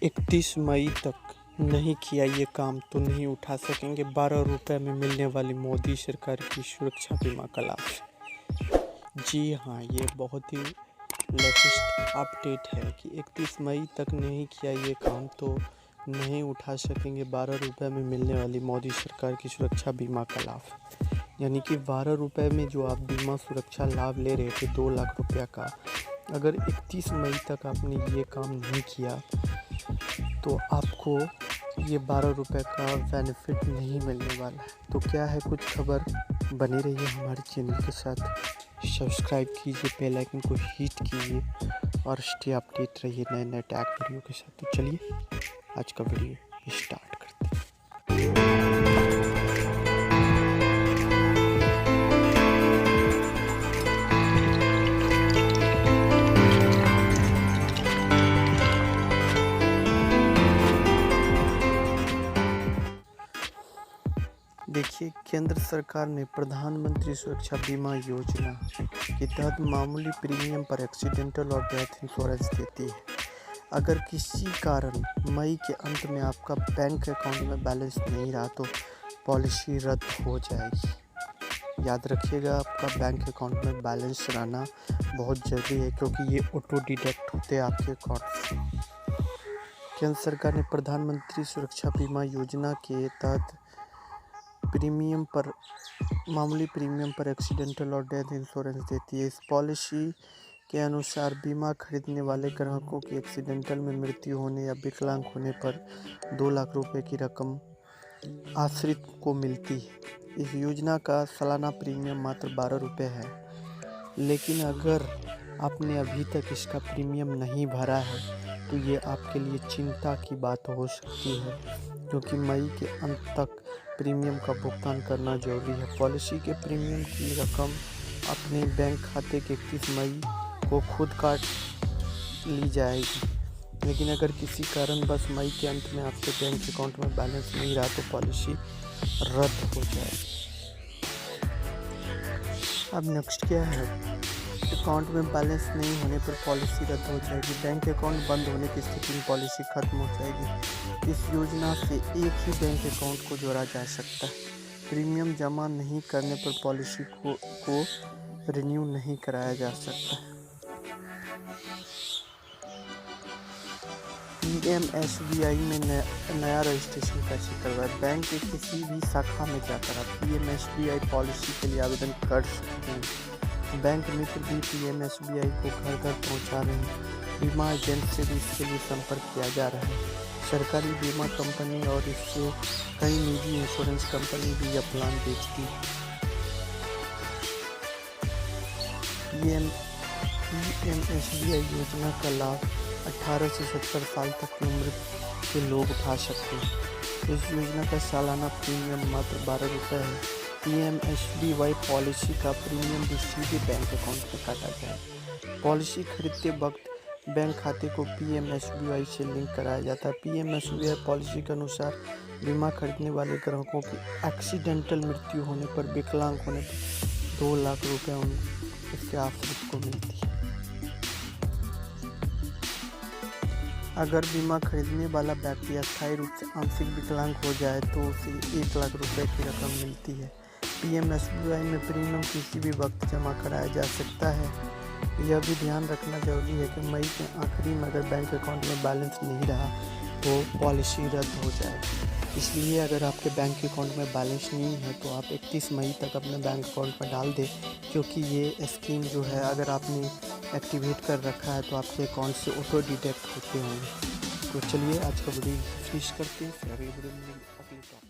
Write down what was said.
31 मई तक नहीं किया ये काम तो नहीं उठा सकेंगे 12 रुपये में मिलने वाली मोदी सरकार की सुरक्षा बीमा का लाभ। जी हाँ, ये बहुत ही लेटेस्ट अपडेट है कि 31 मई तक नहीं किया ये काम तो नहीं उठा सकेंगे 12 रुपये में मिलने वाली मोदी सरकार की सुरक्षा बीमा का लाभ। यानी कि 12 रुपये में जो आप बीमा सुरक्षा लाभ ले रहे थे 2 लाख रुपया का, अगर 31 मई तक आपने ये काम नहीं किया तो आपको ये 12 रुपये का बेनिफिट नहीं मिलने वाला है। तो क्या है कुछ खबर, बनी रहिए हमारे चैनल के साथ, सब्सक्राइब कीजिए, बेल आइकन को हिट कीजिए और स्टे अपडेट रहिए नए नए टैग वीडियो के साथ। तो चलिए आज का वीडियो स्टार्ट करते हैं। देखिए, केंद्र सरकार ने प्रधानमंत्री सुरक्षा बीमा योजना के तहत मामूली प्रीमियम पर एक्सीडेंटल और डेथ इंश्योरेंस देती है। अगर किसी कारण मई के अंत में आपका बैंक अकाउंट में बैलेंस नहीं रहा तो पॉलिसी रद्द हो जाएगी। याद रखिएगा, आपका बैंक अकाउंट में बैलेंस रहना बहुत ज़रूरी है क्योंकि ये ऑटो डिडक्ट होते हैं आपके अकाउंट से। केंद्र सरकार ने प्रधानमंत्री सुरक्षा बीमा योजना के तहत मामूली प्रीमियम पर एक्सीडेंटल और डेथ इंश्योरेंस देती है। इस पॉलिसी के अनुसार बीमा खरीदने वाले ग्राहकों की एक्सीडेंटल में मृत्यु होने या विकलांग होने पर 2 लाख रुपए की रकम आश्रित को मिलती है। इस योजना का सालाना प्रीमियम मात्र 12 रुपये है, लेकिन अगर आपने अभी तक इसका प्रीमियम नहीं भरा है तो ये आपके लिए चिंता की बात हो सकती है, क्योंकि मई के अंत तक प्रीमियम का भुगतान करना जरूरी है। पॉलिसी के प्रीमियम की रकम अपने बैंक खाते के 31 मई को खुद काट ली जाएगी, लेकिन अगर किसी कारण बस मई के अंत में आपके बैंक अकाउंट में बैलेंस नहीं रहा तो पॉलिसी रद्द हो जाएगी। अब नेक्स्ट क्या है, अकाउंट में बैलेंस नहीं होने पर पॉलिसी रद्द हो जाएगी। बैंक अकाउंट बंद होने की स्थिति में पॉलिसी खत्म हो जाएगी। इस योजना से एक ही बैंक अकाउंट को जोड़ा जा सकता है। प्रीमियम जमा नहीं करने पर पॉलिसी को रिन्यू नहीं कराया जा सकता। PMSBI में नया रजिस्ट्रेशन कैसे करवाएं? बैंक के किसी भी शाखा में जाकर आप PMSBI पॉलिसी के लिए आवेदन कर सकते हैं। बैंक मित्र भी PMSBI को घर घर पहुंचा रहे हैं। बीमा एजेंट से भी इसके लिए संपर्क किया जा रहा है। सरकारी बीमा कंपनी और इससे कई निजी इंश्योरेंस कंपनी भी यह प्लान बेचती है। PMSBI योजना का लाभ 18 से 70 साल तक की उम्र के लोग उठा सकते हैं। इस योजना का सालाना प्रीमियम मात्र 12 रुपये है। PMSBY पॉलिसी का प्रीमियम भी सीधे बैंक अकाउंट में काटा जाए। पॉलिसी खरीदते वक्त बैंक खाते को PMSBY से लिंक कराया जाता है। PMSBY पॉलिसी के अनुसार बीमा खरीदने वाले ग्राहकों की एक्सीडेंटल मृत्यु होने पर, विकलांग होने पर 2 लाख रुपये इसके आश्रित को मिलती है। अगर बीमा खरीदने वाला व्यक्ति अस्थायी रूप से आंशिक विकलांग हो जाए तो उसे 1 लाख रुपए की रकम मिलती है। PMSBY में प्रीमियम किसी भी वक्त जमा कराया जा सकता है। यह भी ध्यान रखना जरूरी है कि मई के आखिरी में अगर बैंक अकाउंट में बैलेंस नहीं रहा तो पॉलिसी रद्द हो जाएगी। इसलिए अगर आपके बैंक अकाउंट में बैलेंस नहीं है तो आप 31 मई तक अपने बैंक अकाउंट में डाल दें, क्योंकि ये स्कीम जो है अगर आपने एक्टिवेट कर रखा है तो आपके अकाउंट से ऑटो डिटेक्ट होते होंगे। तो चलिए आज का वीडियो फिनिश करते हैं, फिर अगले वीडियो में अगली टॉपिक